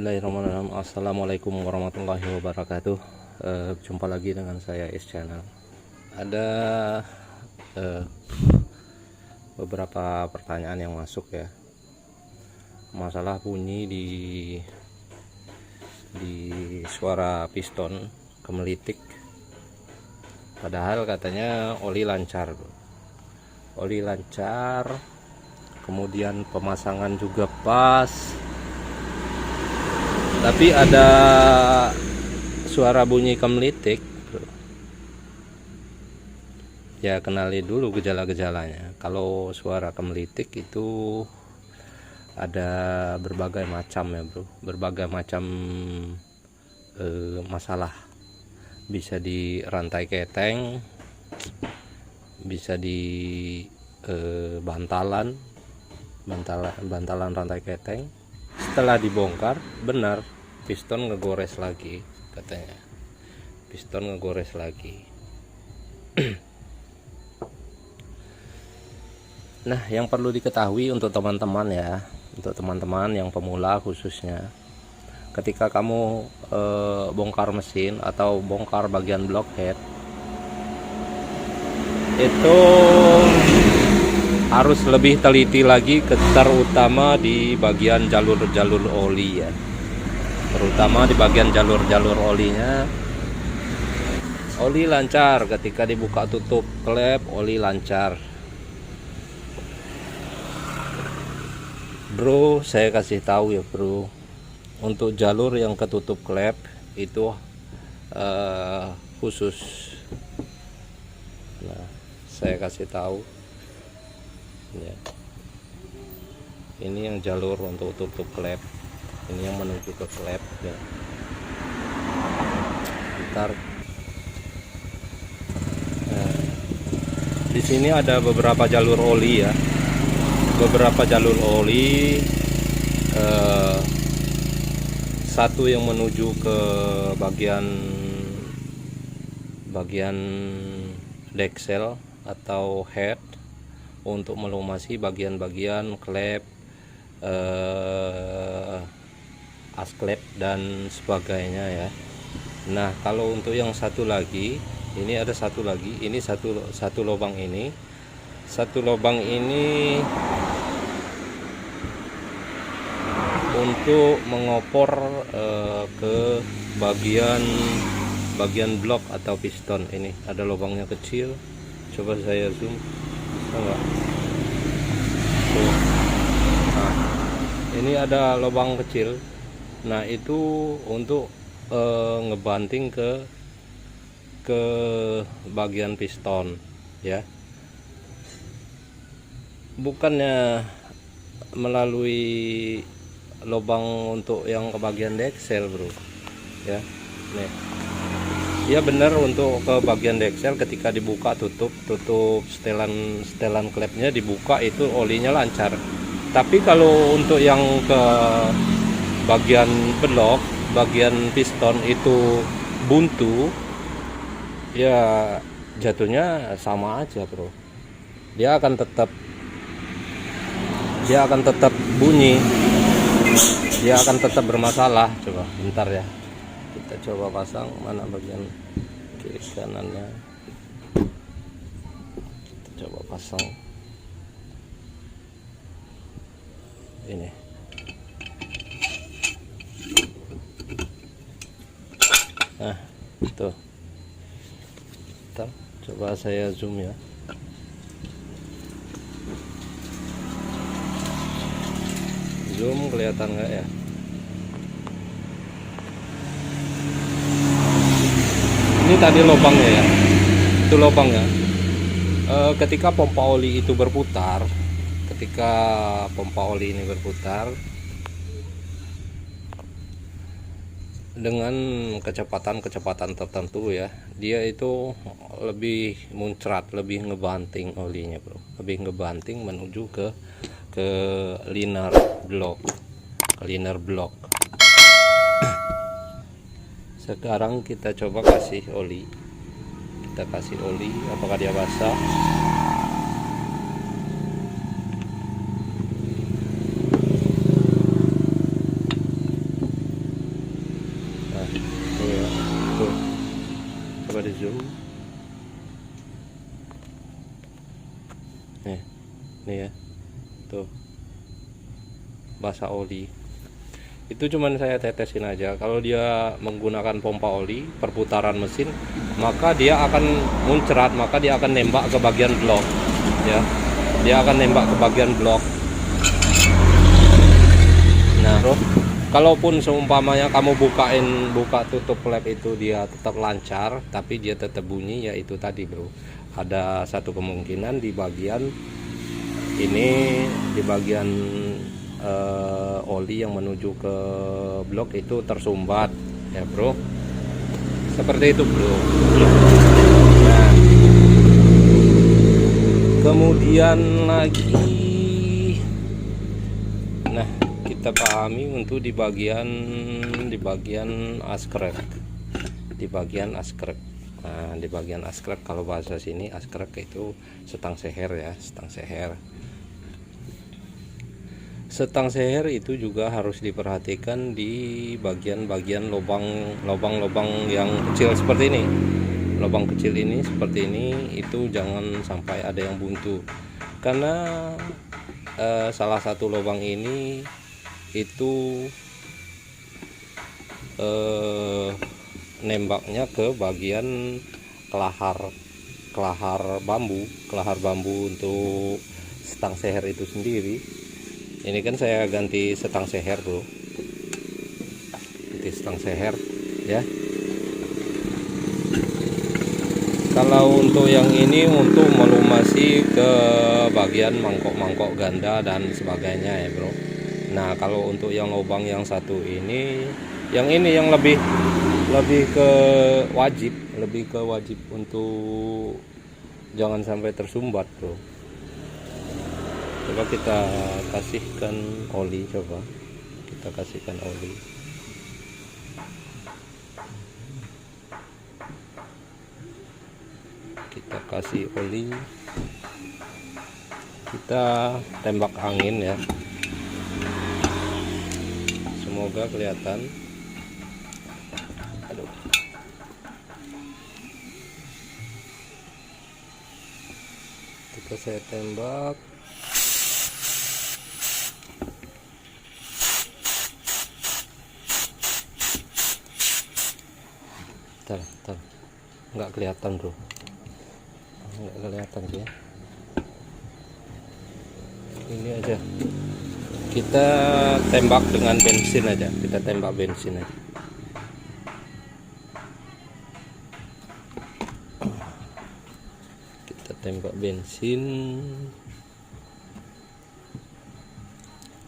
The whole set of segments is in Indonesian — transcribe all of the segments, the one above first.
Bismillahirrahmanirrahim. Assalamualaikum warahmatullahi wabarakatuh. Jumpa lagi dengan saya S Channel. Ada beberapa pertanyaan yang masuk ya, masalah bunyi di suara piston kemelitik, padahal katanya oli lancar, kemudian pemasangan juga pas, tapi ada suara bunyi kemelitik. Ya, kenali dulu gejala-gejalanya. Kalau suara kemelitik itu ada berbagai macam ya bro, berbagai macam masalah. Bisa di rantai keteng, bisa di bantalan rantai keteng. Setelah dibongkar, benar piston ngegores lagi katanya, piston ngegores lagi. Nah, yang perlu diketahui untuk teman-teman ya, untuk teman-teman yang pemula khususnya, ketika kamu bongkar mesin atau bongkar bagian blockhead, itu harus lebih teliti lagi, terutama di bagian jalur-jalur oli ya, terutama di bagian jalur-jalur olinya. Oli lancar, ketika dibuka tutup klep oli lancar. Bro, saya kasih tahu ya bro, untuk jalur yang ketutup klep itu khusus. Nah, saya kasih tahu ya, ini yang jalur untuk tutup klep, ini yang menuju ke klep ya. Ntar di sini ada beberapa jalur oli ya, beberapa jalur oli, satu yang menuju ke bagian deksel atau head untuk melumasi bagian-bagian klep, as klep dan sebagainya ya. Nah, kalau untuk yang satu lagi, ini ada satu lagi, ini satu lubang ini, untuk mengopor ke bagian blok atau piston. Ini ada lubangnya kecil, coba saya zoom, bisa nggak? Nah, ini ada lubang kecil. Nah, itu untuk ngebanting ke bagian piston ya, bukannya melalui lubang untuk yang ke bagian deksel bro ya. Nih ya, benar, untuk ke bagian deksel ketika dibuka tutup setelan klepnya dibuka, itu olinya lancar. Tapi kalau untuk yang ke bagian blok, bagian piston itu buntu ya, jatuhnya sama aja bro, dia akan tetap bunyi, dia akan tetap bermasalah. Coba bentar ya, kita coba pasang mana bagian kiri kanannya, kita coba pasang ini. Nah itu, bentar, coba saya zoom ya. Zoom, kelihatan nggak ya? Ini tadi lubangnya ya, itu lubangnya. Ketika pompa oli itu berputar, ketika pompa oli ini berputar dengan kecepatan tertentu ya, dia itu lebih muncrat, lebih ngebanting olinya bro, lebih ngebanting menuju ke liner block. Sekarang kita coba kasih oli, apakah dia basah. nih ya, tuh basah oli. Itu cuman saya tetesin aja. Kalau dia menggunakan pompa oli perputaran mesin, maka dia akan muncrat, maka dia akan nembak ke bagian blok ya, dia akan nembak ke bagian blok. Nah bro, kalaupun seumpamanya kamu buka tutup klep itu dia tetap lancar tapi dia tetap bunyi, ya itu tadi bro, ada satu kemungkinan di bagian ini, di bagian oli yang menuju ke blok itu tersumbat ya bro, seperti itu bro. Nah kemudian lagi, nah kita pahami untuk di bagian askrek, di bagian askrek. Nah di bagian askrek, kalau bahasa sini askrek itu setang seher ya, setang seher. Setang seher itu juga harus diperhatikan di bagian-bagian lubang-lubang yang kecil seperti ini. Lubang kecil ini seperti ini, itu jangan sampai ada yang buntu. Karena salah satu lubang ini itu nembaknya ke bagian kelahar bambu untuk setang seher itu sendiri. Ini kan saya ganti setang seher bro, ganti setang seher ya. Kalau untuk yang ini untuk melumasi ke bagian mangkok-mangkok ganda dan sebagainya ya bro. Nah kalau untuk yang lubang yang satu ini, yang lebih ke wajib untuk jangan sampai tersumbat bro. Coba kita kasihkan oli, coba kita kasihkan oli. Kita kasih oli, kita tembak angin ya, semoga kelihatan. Aduh, kita saya tembak. Bentar. Nggak kelihatan bro, nggak kelihatan sih ya. Ini aja kita tembak dengan bensin aja, kita tembak bensin aja. Kita tembak bensin,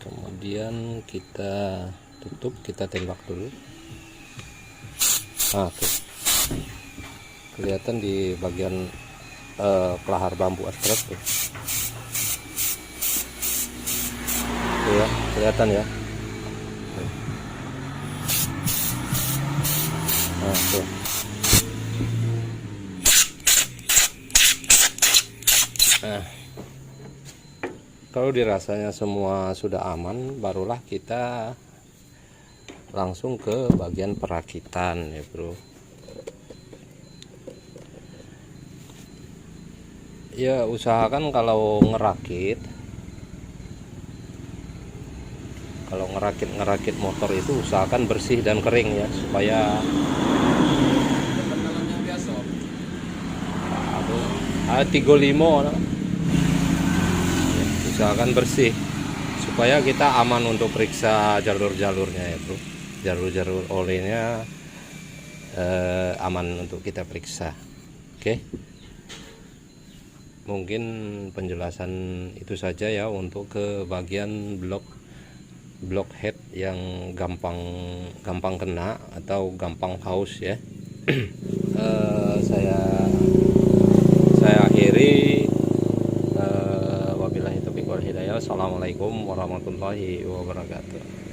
kemudian kita tutup, kita tembak dulu. Nah tuh kelihatan di bagian kelahar bambu askrek tuh. Tuh ya, kelihatan ya. Nah tuh. Nah kalau dirasanya semua sudah aman, barulah kita langsung ke bagian perakitan ya bro. Ya usahakan kalau ngerakit motor itu usahakan bersih dan kering ya, supaya ada 35 usahakan bersih supaya kita aman untuk periksa jalur-jalurnya ya bro. Jalur-jalur olinya aman untuk kita periksa. Oke, mungkin penjelasan itu saja ya untuk ke bagian blok head yang gampang kena atau gampang haus ya. Saya akhiri. Wabillahi taufiq wal hidayah. Assalamualaikum warahmatullahi wabarakatuh.